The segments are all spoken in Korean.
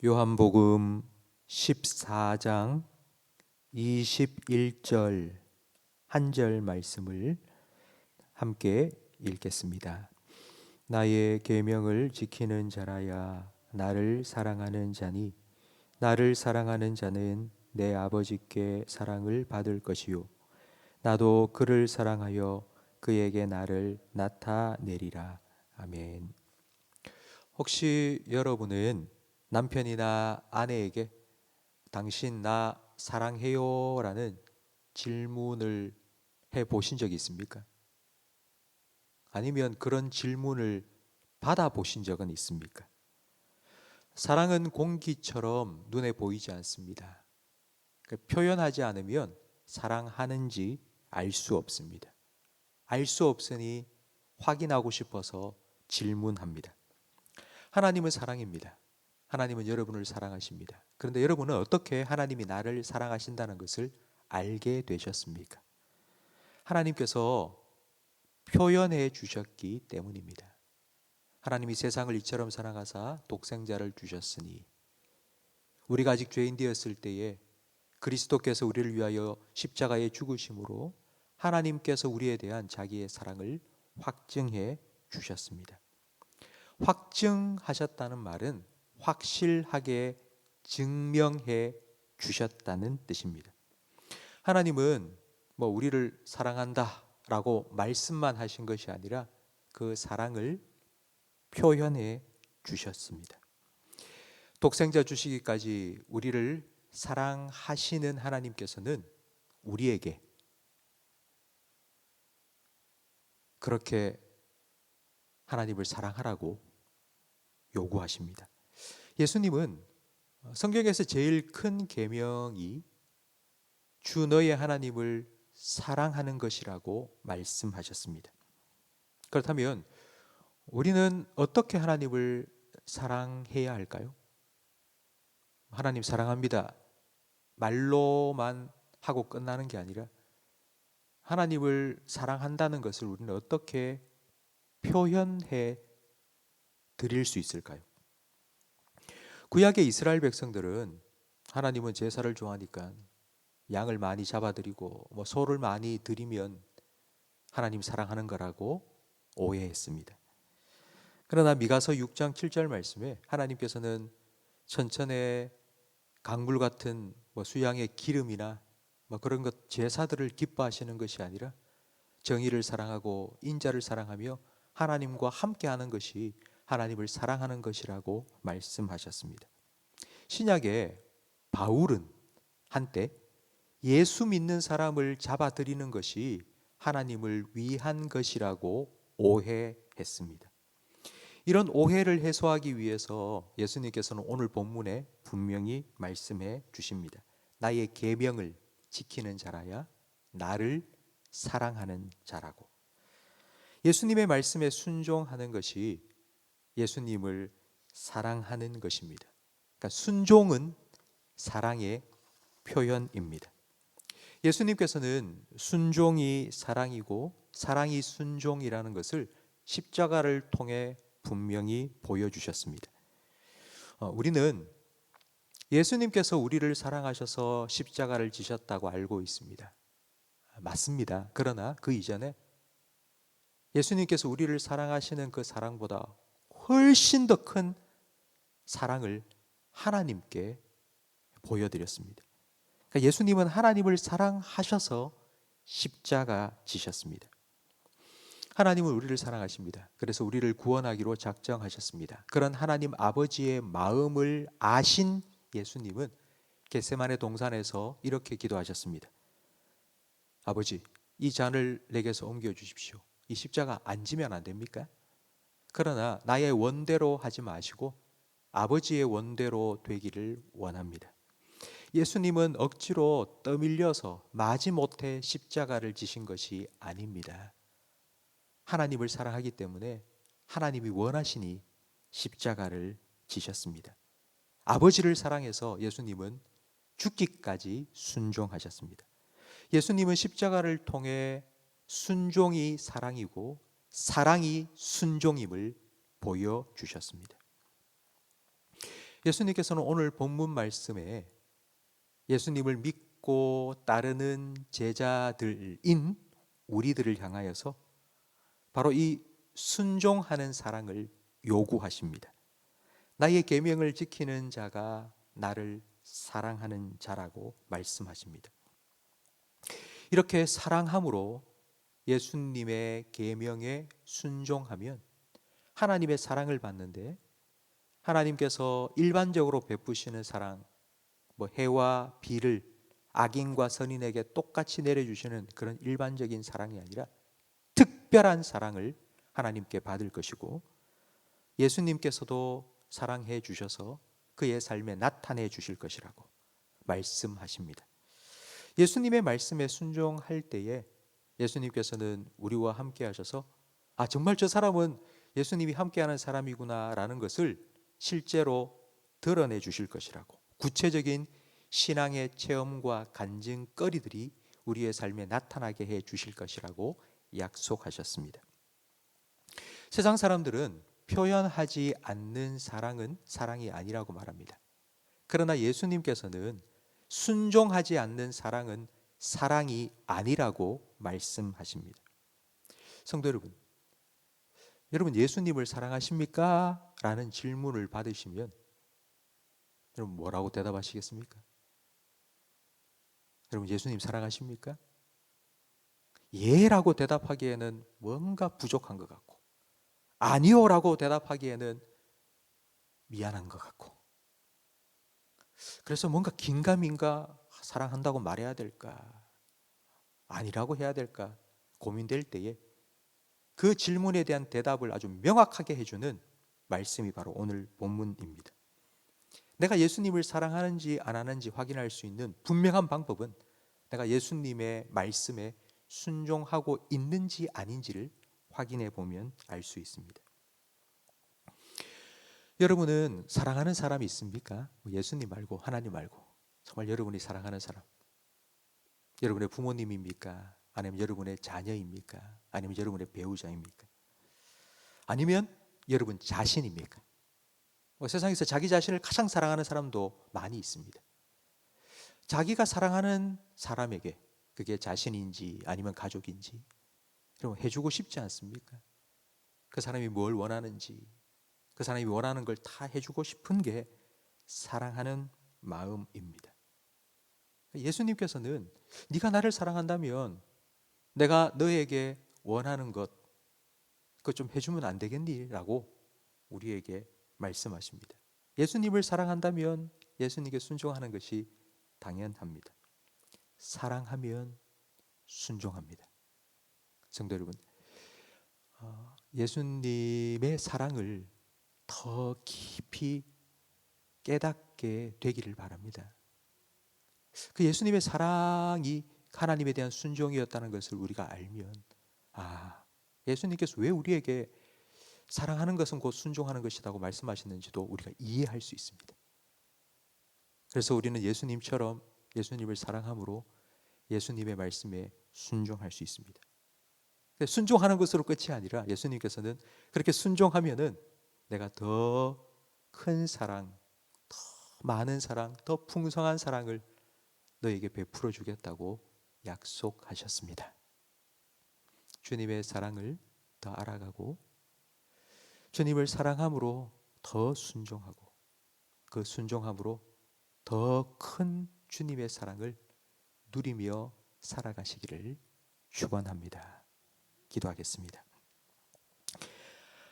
요한복음 14장 21절 한 절 말씀을 함께 읽겠습니다. 나의 계명을 지키는 자라야 나를 사랑하는 자니 나를 사랑하는 자는 내 아버지께 사랑을 받을 것이요 나도 그를 사랑하여 그에게 나를 나타내리라. 아멘. 혹시 여러분은 남편이나 아내에게 당신 나 사랑해요 라는 질문을 해 보신 적이 있습니까? 아니면 그런 질문을 받아 보신 적은 있습니까? 사랑은 공기처럼 눈에 보이지 않습니다. 표현하지 않으면 사랑하는지 알 수 없습니다. 알 수 없으니 확인하고 싶어서 질문합니다. 하나님은 사랑입니다. 하나님은 여러분을 사랑하십니다. 그런데 여러분은 어떻게 하나님이 나를 사랑하신다는 것을 알게 되셨습니까? 하나님께서 표현해 주셨기 때문입니다. 하나님이 세상을 이처럼 사랑하사 독생자를 주셨으니 우리가 아직 죄인 되었을 때에 그리스도께서 우리를 위하여 십자가에 죽으심으로 하나님께서 우리에 대한 자기의 사랑을 확증해 주셨습니다. 확증하셨다는 말은 확실하게 증명해 주셨다는 뜻입니다. 하나님은 우리를 사랑한다 라고 말씀만 하신 것이 아니라 그 사랑을 표현해 주셨습니다. 독생자 주시기까지 우리를 사랑하시는 하나님께서는 우리에게 그렇게 하나님을 사랑하라고 요구하십니다. 예수님은 성경에서 제일 큰 계명이 주 너의 하나님을 사랑하는 것이라고 말씀하셨습니다. 그렇다면 우리는 어떻게 하나님을 사랑해야 할까요? 하나님 사랑합니다. 말로만 하고 끝나는 게 아니라 하나님을 사랑한다는 것을 우리는 어떻게 표현해 드릴 수 있을까요? 구약의 이스라엘 백성들은 하나님은 제사를 좋아하니까 양을 많이 잡아드리고 소를 많이 드리면 하나님 사랑하는 거라고 오해했습니다. 그러나 미가서 6장 7절 말씀에 하나님께서는 천천의 강물 같은 수양의 기름이나 그런 것 제사들을 기뻐하시는 것이 아니라 정의를 사랑하고 인자를 사랑하며 하나님과 함께하는 것이 하나님을 사랑하는 것이라고 말씀하셨습니다. 신약에 바울은 한때 예수 믿는 사람을 잡아들이는 것이 하나님을 위한 것이라고 오해했습니다. 이런 오해를 해소하기 위해서 예수님께서는 오늘 본문에 분명히 말씀해 주십니다. 나의 계명을 지키는 자라야 나를 사랑하는 자라고. 예수님의 말씀에 순종하는 것이 예수님을 사랑하는 것입니다. 그러니까 순종은 사랑의 표현입니다. 예수님께서는 순종이 사랑이고 사랑이 순종이라는 것을 십자가를 통해 분명히 보여주셨습니다. 우리는 예수님께서 우리를 사랑하셔서 십자가를 지셨다고 알고 있습니다. 맞습니다. 그러나 그 이전에 예수님께서 우리를 사랑하시는 그 사랑보다 훨씬 더 큰 사랑을 하나님께 보여드렸습니다. 그러니까 예수님은 하나님을 사랑하셔서 십자가 지셨습니다. 하나님은 우리를 사랑하십니다. 그래서 우리를 구원하기로 작정하셨습니다. 그런 하나님 아버지의 마음을 아신 예수님은 겟세마네 동산에서 이렇게 기도하셨습니다. 아버지, 이 잔을 내게서 옮겨 주십시오. 이 십자가 안 지면 안 됩니까? 그러나 나의 원대로 하지 마시고 아버지의 원대로 되기를 원합니다. 예수님은 억지로 떠밀려서 마지못해 십자가를 지신 것이 아닙니다. 하나님을 사랑하기 때문에 하나님이 원하시니 십자가를 지셨습니다. 아버지를 사랑해서 예수님은 죽기까지 순종하셨습니다. 예수님은 십자가를 통해 순종이 사랑이고 사랑이 순종임을 보여주셨습니다. 예수님께서는 오늘 본문 말씀에 예수님을 믿고 따르는 제자들인 우리들을 향하여서 바로 이 순종하는 사랑을 요구하십니다. 나의 계명을 지키는 자가 나를 사랑하는 자라고 말씀하십니다. 이렇게 사랑함으로 예수님의 계명에 순종하면 하나님의 사랑을 받는데, 하나님께서 일반적으로 베푸시는 사랑, 해와 비를 악인과 선인에게 똑같이 내려주시는 그런 일반적인 사랑이 아니라 특별한 사랑을 하나님께 받을 것이고, 예수님께서도 사랑해 주셔서 그의 삶에 나타내 주실 것이라고 말씀하십니다. 예수님의 말씀에 순종할 때에 예수님께서는 우리와 함께 하셔서 정말 저 사람은 예수님이 함께하는 사람이구나 라는 것을 실제로 드러내 주실 것이라고, 구체적인 신앙의 체험과 간증거리들이 우리의 삶에 나타나게 해 주실 것이라고 약속하셨습니다. 세상 사람들은 표현하지 않는 사랑은 사랑이 아니라고 말합니다. 그러나 예수님께서는 순종하지 않는 사랑은 사랑이 아니라고 말씀하십니다. 성도 여러분, 여러분 예수님을 사랑하십니까? 라는 질문을 받으시면 여러분 뭐라고 대답하시겠습니까? 여러분 예수님 사랑하십니까? 예라고 대답하기에는 뭔가 부족한 것 같고, 아니요라고 대답하기에는 미안한 것 같고, 그래서 뭔가 긴가민가 사랑한다고 말해야 될까, 아니라고 해야 될까 고민될 때에 그 질문에 대한 대답을 아주 명확하게 해주는 말씀이 바로 오늘 본문입니다. 내가 예수님을 사랑하는지 안 하는지 확인할 수 있는 분명한 방법은 내가 예수님의 말씀에 순종하고 있는지 아닌지를 확인해 보면 알 수 있습니다. 여러분은 사랑하는 사람이 있습니까? 예수님 말고, 하나님 말고 정말 여러분이 사랑하는 사람, 여러분의 부모님입니까? 아니면 여러분의 자녀입니까? 아니면 여러분의 배우자입니까? 아니면 여러분 자신입니까? 세상에서 자기 자신을 가장 사랑하는 사람도 많이 있습니다. 자기가 사랑하는 사람에게, 그게 자신인지 아니면 가족인지 여러분 해주고 싶지 않습니까? 그 사람이 뭘 원하는지, 그 사람이 원하는 걸 다 해주고 싶은 게 사랑하는 마음입니다. 예수님께서는 네가 나를 사랑한다면 내가 너에게 원하는 것 그거 좀 해주면 안 되겠니? 라고 우리에게 말씀하십니다. 예수님을 사랑한다면 예수님께 순종하는 것이 당연합니다. 사랑하면 순종합니다. 성도 여러분, 예수님의 사랑을 더 깊이 깨닫게 되기를 바랍니다. 그 예수님의 사랑이 하나님에 대한 순종이었다는 것을 우리가 알면 예수님께서 왜 우리에게 사랑하는 것은 곧 순종하는 것이라고 말씀하시는지도 우리가 이해할 수 있습니다. 그래서 우리는 예수님처럼 예수님을 사랑함으로 예수님의 말씀에 순종할 수 있습니다. 순종하는 것으로 끝이 아니라 예수님께서는 그렇게 순종하면은 내가 더 큰 사랑, 더 많은 사랑, 더 풍성한 사랑을 너에게 베풀어 주겠다고 약속하셨습니다. 주님의 사랑을 더 알아가고 주님을 사랑함으로 더 순종하고 그 순종함으로 더 큰 주님의 사랑을 누리며 살아가시기를 축원합니다. 기도하겠습니다.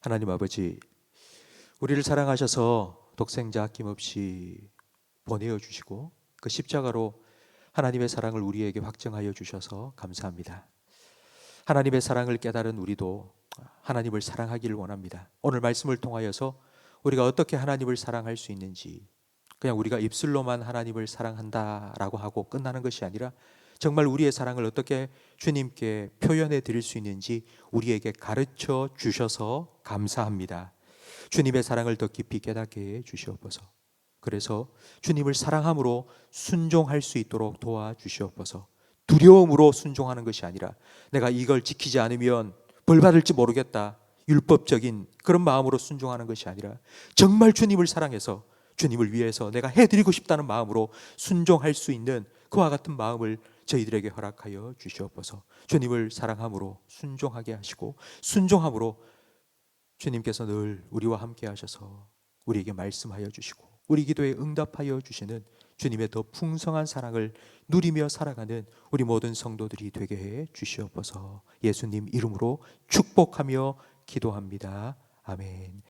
하나님 아버지, 우리를 사랑하셔서 독생자 아낌없이 보내어 주시고 그 십자가로 하나님의 사랑을 우리에게 확증하여 주셔서 감사합니다. 하나님의 사랑을 깨달은 우리도 하나님을 사랑하기를 원합니다. 오늘 말씀을 통하여서 우리가 어떻게 하나님을 사랑할 수 있는지, 그냥 우리가 입술로만 하나님을 사랑한다라고 하고 끝나는 것이 아니라 정말 우리의 사랑을 어떻게 주님께 표현해 드릴 수 있는지 우리에게 가르쳐 주셔서 감사합니다. 주님의 사랑을 더 깊이 깨닫게 해 주시옵소서. 그래서 주님을 사랑함으로 순종할 수 있도록 도와주시옵소서. 두려움으로 순종하는 것이 아니라 내가 이걸 지키지 않으면 벌 받을지 모르겠다, 율법적인 그런 마음으로 순종하는 것이 아니라 정말 주님을 사랑해서 주님을 위해서 내가 해드리고 싶다는 마음으로 순종할 수 있는 그와 같은 마음을 저희들에게 허락하여 주시옵소서. 주님을 사랑함으로 순종하게 하시고, 순종함으로 주님께서 늘 우리와 함께 하셔서 우리에게 말씀하여 주시고 우리 기도에 응답하여 주시는 주님의 더 풍성한 사랑을 누리며 살아가는 우리 모든 성도들이 되게 해 주시옵소서. 예수님 이름으로 축복하며 기도합니다. 아멘.